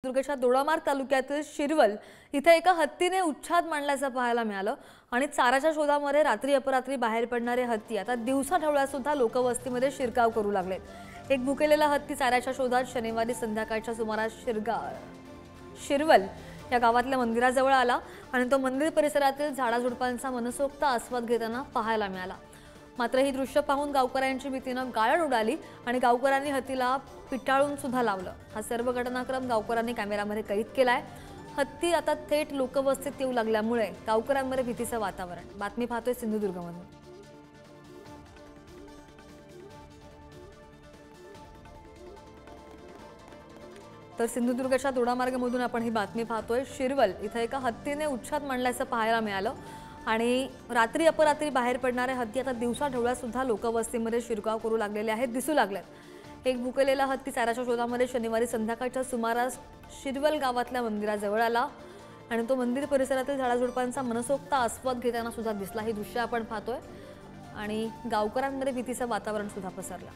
सिंधुदुर्गच्या दोडामार्ग तालुक्यातील शिरवल इथे एका हत्तीने उच्छाद मांडल्याचं पाहायला मिळालं आणि चाराच्या शोधामध्ये रात्री अपरात्री बाहेर पडणारे हत्ती आता दिवसाढवळ्यात सुद्धा लोकवस्तीमध्ये शिरकाव करू लागलेत। एक भुकेलेला हत्ती चाऱ्याच्या शोधात शनिवारी संध्याकाळच्या सुमारास शिरवल या गावातल्या मंदिराजवळ आला आणि तो मंदिर परिसरातील झाडाझुडपांचा मनसोक्त आस्वाद घेताना पाहायला मिळाला। मात्र ही दृश्य पाहून गावकऱ्यांची भीतीनं गाळण उडाली आणि गावकऱ्यांनी हत्तीला पिटाळून सुद्धा लावलं। हा सर्व घटनाक्रम गावकऱ्यांनी कॅमेरामध्ये कैद केलाय। हत्ती आता थेट लोकवस्तीत येऊ लागल्यामुळे गावकऱ्यांमध्ये भीतीचं वातावरण। बातमी पाहतोय सिंधुदुर्गमधून। तर सिंधुदुर्गच्या दोडामार्गमधून आपण ही बातमी पाहतोय। शिरवल इथे एका हत्तीने उच्छाद मांडल्याचं पाहायला मिळालं आणि रात्री अपरात्री बाहेर पडणारे हत्ती आता दिवसाढवळ्यात सुद्धा लोकवस्तीमध्ये शिरकाव करू लागलेले आहेत, दिसू लागलेत। एक भुकेलेला हत्ती चाऱ्याच्या शोधामध्ये शनिवारी संध्याकाळच्या सुमारास शिरवल गावातल्या मंदिराजवळ आला आणि तो मंदिर परिसरातील झाडाझुडपांचा मनसोक्त आस्वाद घेताना सुद्धा दिसला। ही दृश्य आपण पाहतोय आणि गावकऱ्यांमध्ये भीतीचं वातावरण सुद्धा पसरलं।